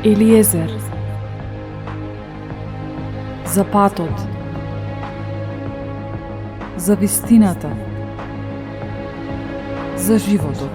Елиезер. За патот. За вистината. За животот.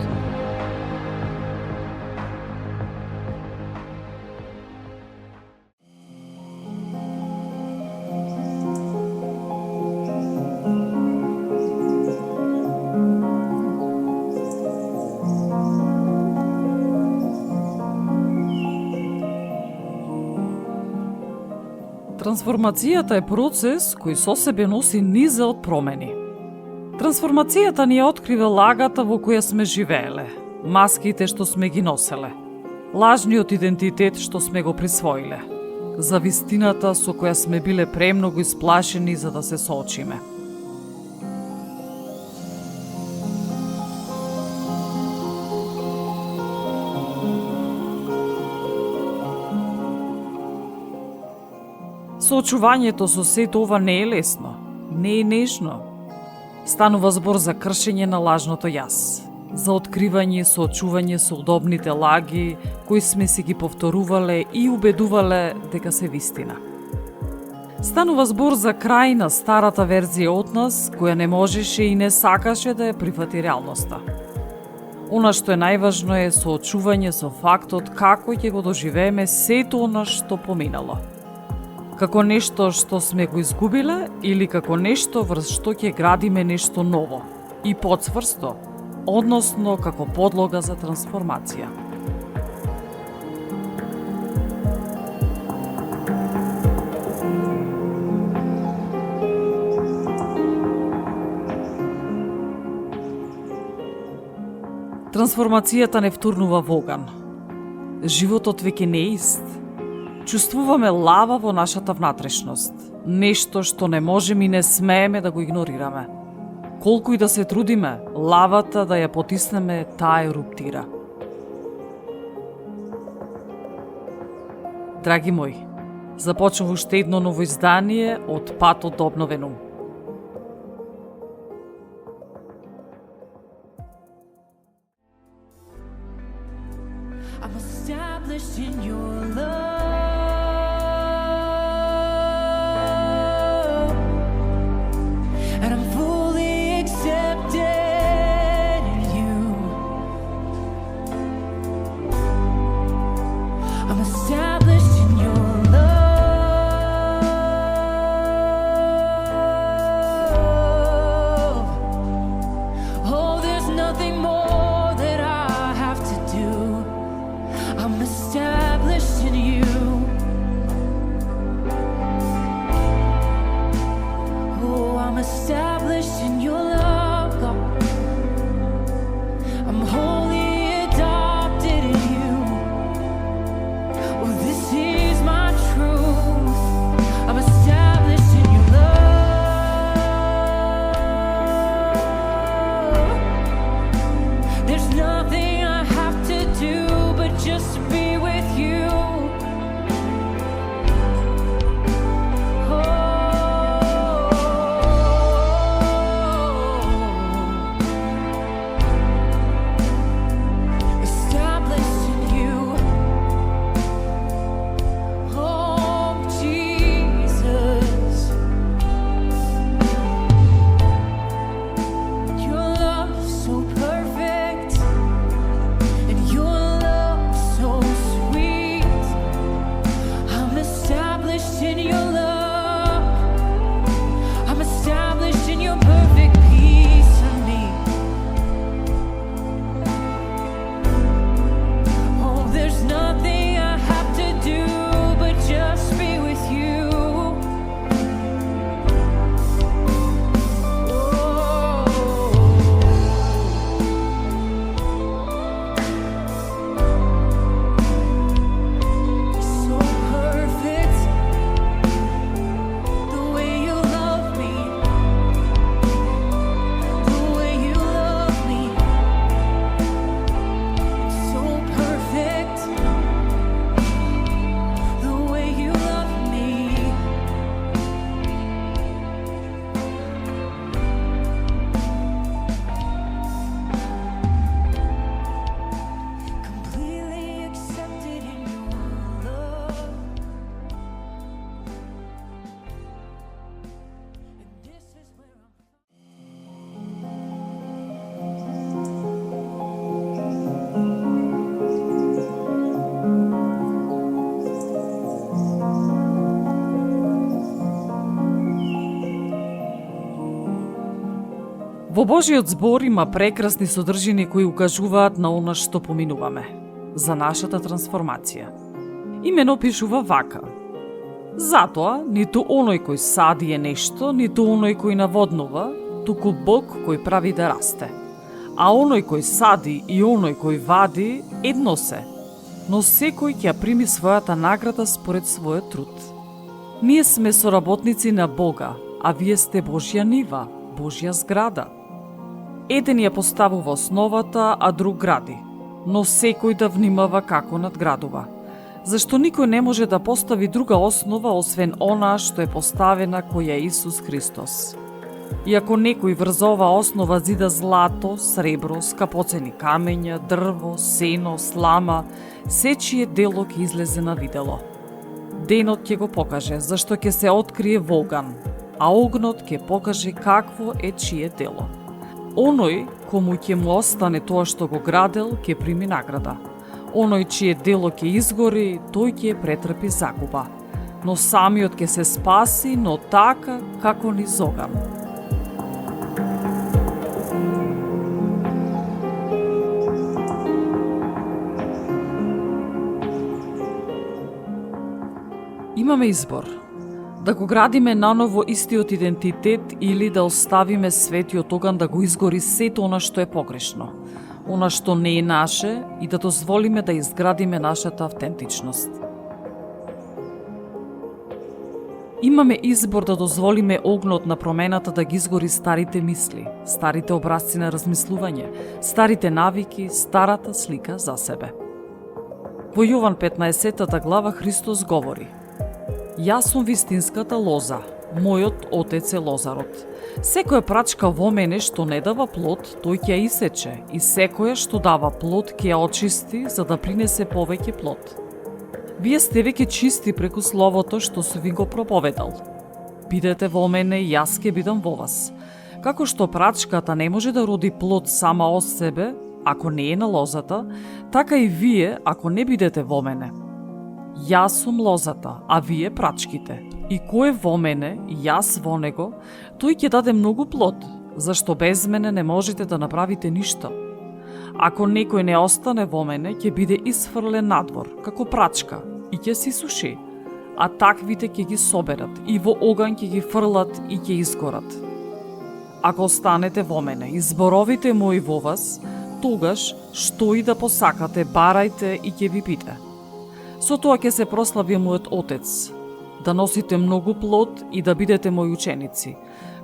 Трансформацијата е процес кој со себе носи низа од промени. Трансформацијата ни ја открива лагата во која сме живееле, маските што сме ги носеле, лажниот идентитет што сме го присвоиле, за вистината со која сме биле премногу исплашени за да се соочиме. Соочувањето со сето ова не е лесно, не е нежно. Станува збор за кршење на лажното јас, за откривање и соочување со удобните лаги кои сме си ги повторувале и убедувале дека се вистина. Станува збор за крај на старата верзија од нас, која не можеше и не сакаше да ја прифати реалноста. Она што е најважно е соочување со фактот како ќе го доживееме сето она што поминало. Како нешто што сме го изгубиле или како нешто врз што ќе градиме нешто ново и поцврсто, односно како подлога за трансформација. Трансформацијата не втурнува во оган. Животот веќе не е ист. Чувствуваме лава во нашата внатрешност, нешто што не можеме и не смееме да го игнорираме. Колку и да се трудиме, лавата да ја потиснеме, таа еруптира. Драги мои, започнува уште едно ново издание од Патот до обновен ум. I'm established in your love. And I'm fully accepted in you. I'm established in your love. Oh, there's nothing more that I have to do. I'm established in you. Oh, I'm established in your love, God. I'm wholly adopted in you. Oh, this is my truth. I'm established in your love. There's nothing I have to do but just be with you. Oh, Во Божиот збор има прекрасни содржини кои укажуваат на она што поминуваме, за нашата трансформација. Имено пишува вака: затоа, ниту оној кој сади е нешто, ниту оној кој наводнува, туку Бог кој прави да расте. А оној кој сади и оној кој вади едно се, но секој ќе прими својата награда според својот труд. Ние сме соработници на Бога, а вие сте Божја нива, Божја зграда. Еден ја поставува основата, а друг гради, но секој да внимава како надградува. Зашто никој не може да постави друга основа освен она што е поставена, која е Исус Христос. И ако некој врз оваа основа зида злато, сребро, скапоцени камења, дрво, сено, слама, сечие дело ќе излезе на видело. Денот ќе го покаже, зашто ќе се открие во оган, а огнот ќе покаже какво е чие дело. Оној кому ќе му остане тоа што го градел, ќе прими награда. Оној чие дело ќе изгори, тој ќе претрпи загуба. Но самиот ќе се спаси, но така како низ оган. Имаме избор. Да го градиме наново истиот идентитет или да оставиме светиот оган да го изгори сето она што е погрешно, она што не е наше и да дозволиме да изградиме нашата автентичност. Имаме избор да дозволиме огнот на промената да ги изгори старите мисли, старите образци на размислување, старите навики, старата слика за себе. Во Јован 15 глава Христос говори: Јас сум вистинската лоза, мојот отец е лозарот. Секоја прачка во мене што не дава плод, тој ќе ја исече, и секоја што дава плод ќе ја очисти, за да принесе повеќе плод. Вие сте веќе чисти преку словото што сум ви го проповедал. Бидете во мене и јас ќе бидам во вас. Како што прачката не може да роди плод сама од себе, ако не е на лозата, така и вие, ако не бидете во мене. Јас сум лозата, а вие прачките. И кој е во мене, и јас во него, тој ќе даде многу плод, зашто без мене не можете да направите ништо. Ако некој не остане во мене, ќе биде исфрлен надвор, како прачка, и ќе се суши, а таквите ќе ги соберат и во оган ќе ги фрлат и ќе изгорат. Ако останете во мене и зборовите мои во вас, тогаш што и да посакате, барајте и ќе ви биде. Со тоа ќе се прослави мојот Отец, да носите многу плод и да бидете мои ученици.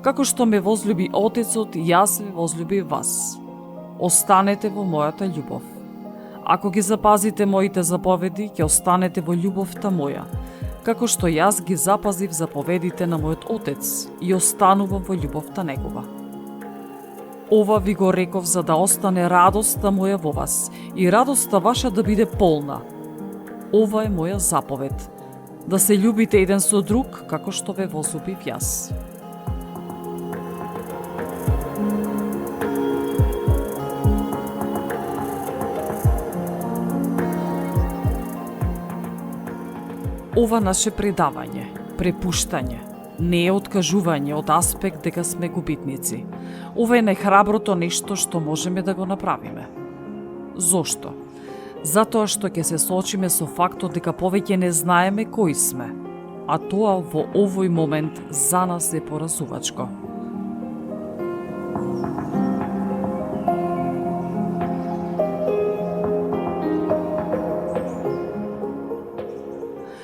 Како што ме возлюби Отецот, јас ве возлюби вас. Останете во мојата љубов. Ако ги запазите моите заповеди, ќе останете во љубовта моја, како што јас ги запазив заповедите на мојот Отец и останувам во љубовта негова. Ова ви го реков за да остане радоста моја во вас и радоста ваша да биде полна. Ова е моја заповед, да се љубите еден со друг, како што ве возлюбив јас. Ова наше предавање, препуштање, не е откажување од аспект дека сме губитници. Ова е најхраброто нешто што можеме да го направиме. Зошто? Затоа што ќе се соочиме со фактот дека повеќе не знаеме кои сме, а тоа во овој момент за нас е поразувачко.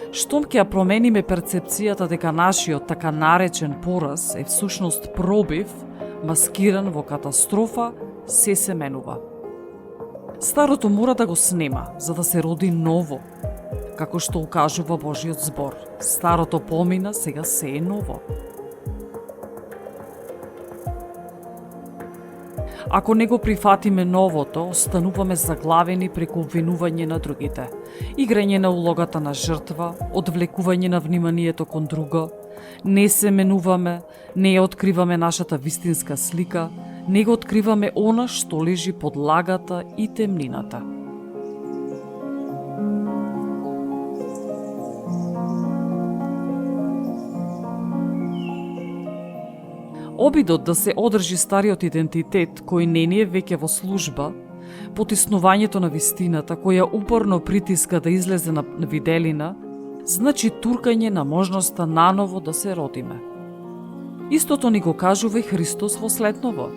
Штом ќе ја промениме перцепцијата дека нашиот така наречен пораз е всушност пробив, маскиран во катастрофа, се менува. Старото мора да го снема, за да се роди ново. Како што укажува Божиот збор, старото помина, сега се е ново. Ако не го прифатиме новото, остануваме заглавени преку обвинување на другите, играње на улогата на жртва, одвлекување на вниманието кон друго, не се менуваме, не ја откриваме нашата вистинска слика, не го откриваме она што лежи под лагата и темнината. Обидот да се одржи стариот идентитет, кој не ни е веќе во служба, потиснувањето на вистината, која упорно притиска да излезе на виделина, значи туркање на можноста наново да се родиме. Истото ни го кажува и Христос во следново.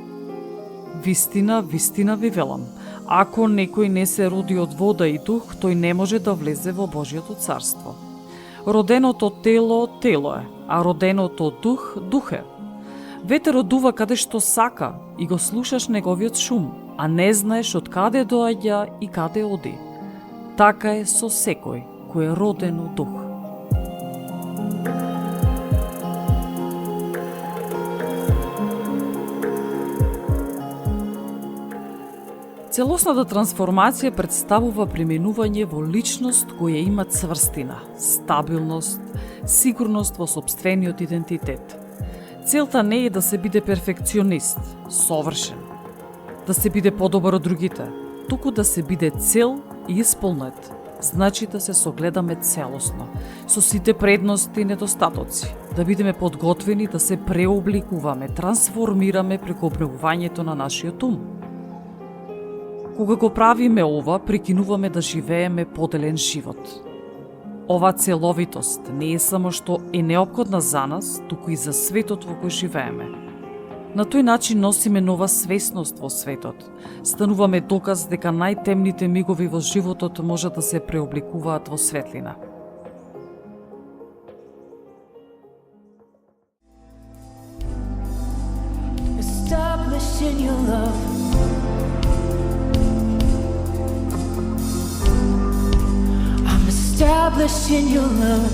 Вистина, вистина ви велам, ако некој не се роди од вода и дух, тој не може да влезе во Божјото царство. Роденото тело, тело е, а роденото дух, дух е. Ветерот дува каде што сака и го слушаш неговиот шум, а не знаеш од каде доаѓа и каде оди. Така е со секој кој е роден од дух. Целосната трансформација представува преминување во личност која има цврстина, стабилност, сигурност во сопствениот идентитет. Целта не е да се биде перфекционист, совршен, да се биде подобар од другите, туку да се биде цел и исполнет, значи да се согледаме целосно, со сите предности и недостатоци, да бидеме подготвени да се преобликуваме, трансформираме преку обновувањето на нашиот ум. Кога го правиме ова, прекинуваме да живееме поделен живот. Ова целовитост не е само што е неопходна за нас, туку и за светот во кој живееме. На тој начин носиме нова свесност во светот. Стануваме доказ дека најтемните мигови во животот може да се преобликуваат во светлина. Established in your love. I'm established in your love.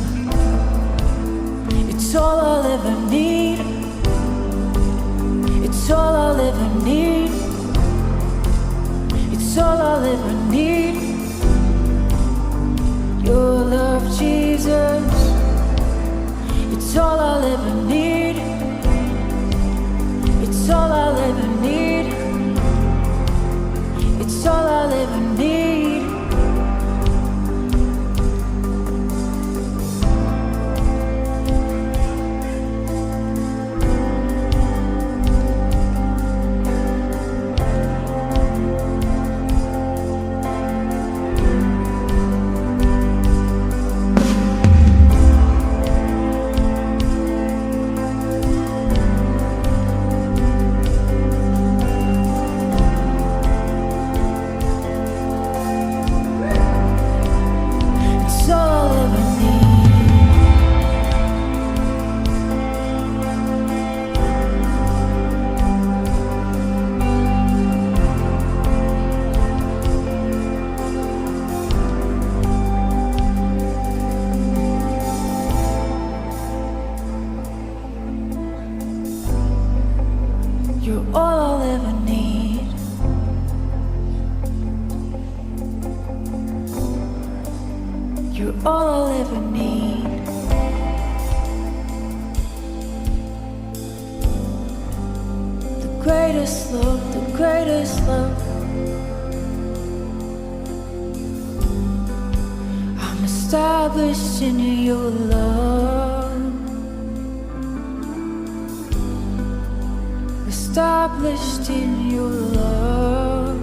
It's all I'll ever need. It's all I'll ever need. It's all I'll ever need. Your love, Jesus. It's all I'll ever need. It's all I'll ever need. It's all I'll ever need. It's all I'll ever need. You're all I'll ever need. You're all I'll ever need. The greatest love, the greatest love. I'm established in your love. Established in your love.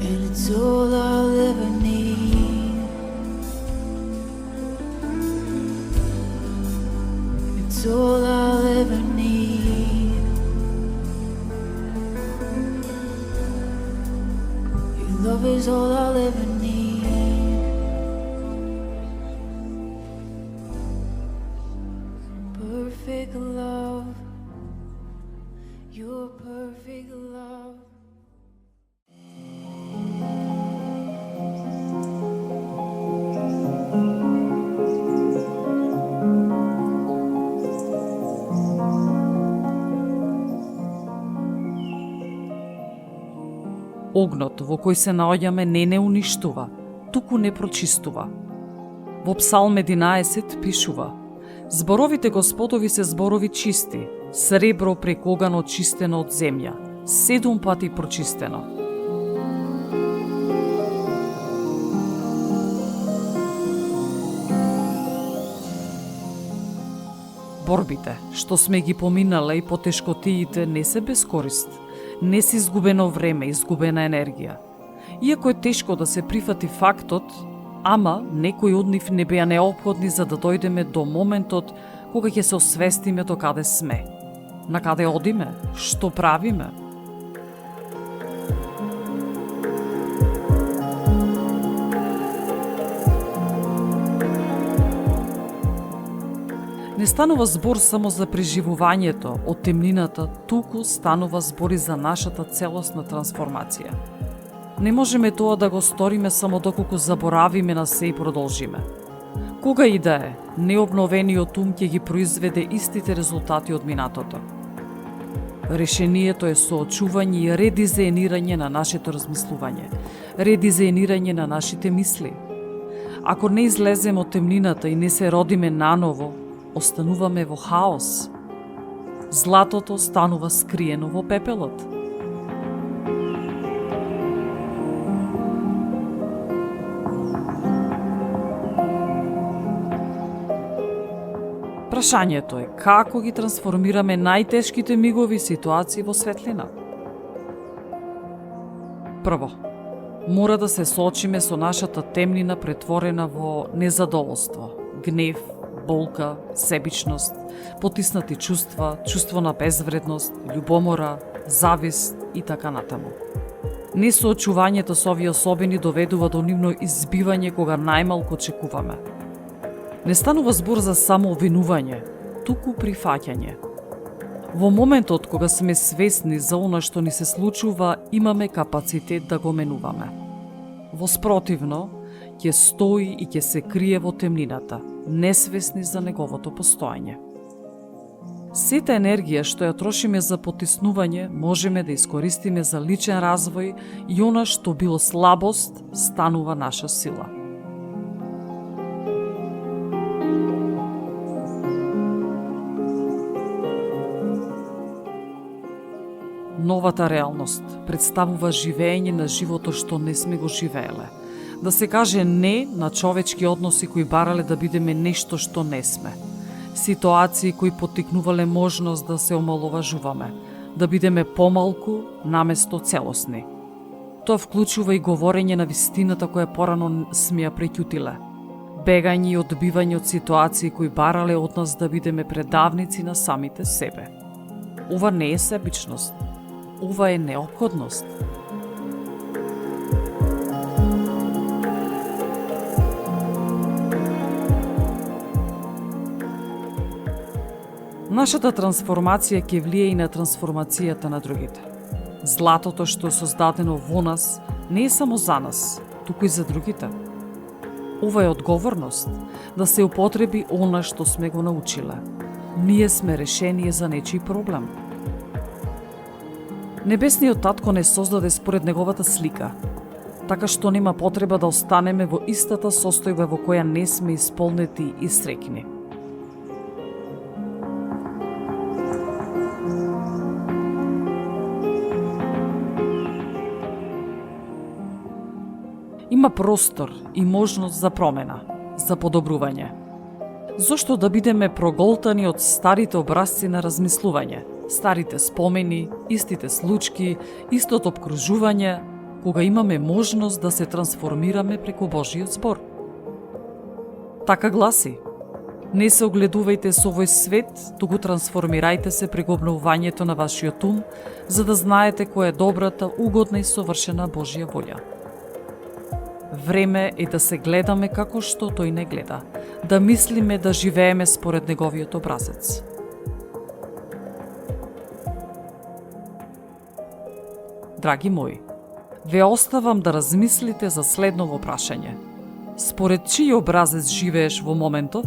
And it's all I'll ever need. It's all I'll ever need. Your love is all I'll ever need. Perfect love. Your perfect love. Огнот во кој се наоѓаме не уништува, туку не прочистува. Во Псалм 11 пишува: Зборовите Господови се зборови чисти, сребро прекогано чистено од земја, 7 пати прочистено. Борбите, што сме ги поминале и потешкотиите не се без корист, не се изгубено време, изгубена енергија. Иако е тешко да се прифати фактот, ама некои од нив не беа неопходни за да дојдеме до моментот кога ќе се освестиме до каде сме. На каде одиме? Што правиме? Не станува збор само за преживувањето од темнината, туку станува збор и за нашата целосна трансформација. Не можеме тоа да го сториме само доколку заборавиме на се и продолжиме. Кога и да е, необновениот ум ќе ги произведе истите резултати од минатото. Решението е соочување и редизајнирање на нашето размислување, редизајнирање на нашите мисли. Ако не излеземе од темнината и не се родиме наново, остануваме во хаос. Златото станува скриено во пепелот. Прашањето е како ги трансформираме најтешките мигови ситуации во светлина. Прво, мора да се соочиме со нашата темнина претворена во незадоволство, гнев, болка, себичност, потиснати чувства, чувство на безвредност, љубомора, завист и така натаму. Несоочувањето со овие особени доведува до нивно избивање кога најмалку очекуваме. Не станува збор за само обвинување, туку прифаќање. Во моментот кога сме свесни за она што ни се случува, имаме капацитет да го менуваме. Во спротивно, ќе стои и ќе се крие во темнината, несвесни за неговото постоење. Сета енергија што ја трошиме за потиснување, можеме да искористиме за личен развој и она што било слабост, станува наша сила. Новата реалност представува живење на животот што не сме го живееле. Да се каже не на човечки односи кои барале да бидеме нешто што не сме. Ситуации кои поттикнувале можност да се омаловажуваме, да бидеме помалку наместо целосни. Тоа вклучува и говорење на вистината која порано сме ја преќутиле. Бегање и одбивање од ситуации кои барале од нас да бидеме предавници на самите себе. Ова не е себичност. Ова е неопходност. Нашата трансформација ќе влие и на трансформацијата на другите. Златото што е создадено во нас не е само за нас, туку и за другите. Ова е одговорност да се употреби она што сме го научиле. Ние сме решение за нечи проблем. Небесниот татко не создаде според неговата слика, така што нема потреба да останеме во истата состојба во која не сме исполнети и среќни. Има простор и можност за промена, за подобрување. Зошто да бидеме проголтани од старите образци на размислување, старите спомени, истите случки, истото обкружување, кога имаме можност да се трансформираме преку Божиот збор? Така гласи: не се огледувајте со овој свет, туку трансформирајте се преку обновувањето на вашиот ум, за да знаете која е добрата, угодна и совршена Божја волја. Време е да се гледаме како што тој не гледа, да мислиме, да живееме според неговиот образец. Драги мои, ве оставам да размислите за следново прашање. Според чиј образец живееш во моментов?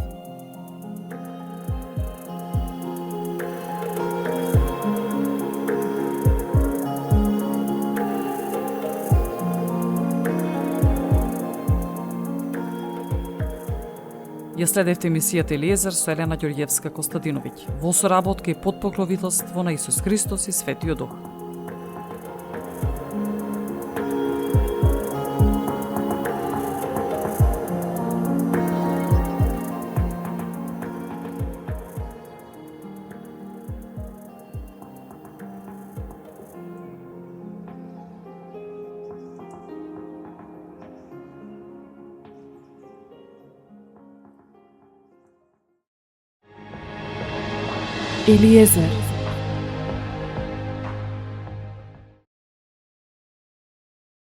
Ја следевте емисијата Елиезер со Елена Ѓорѓевска Костадиновиќ во соработка и под покровителство на Исус Христос и Светиот Дух. Елиезер,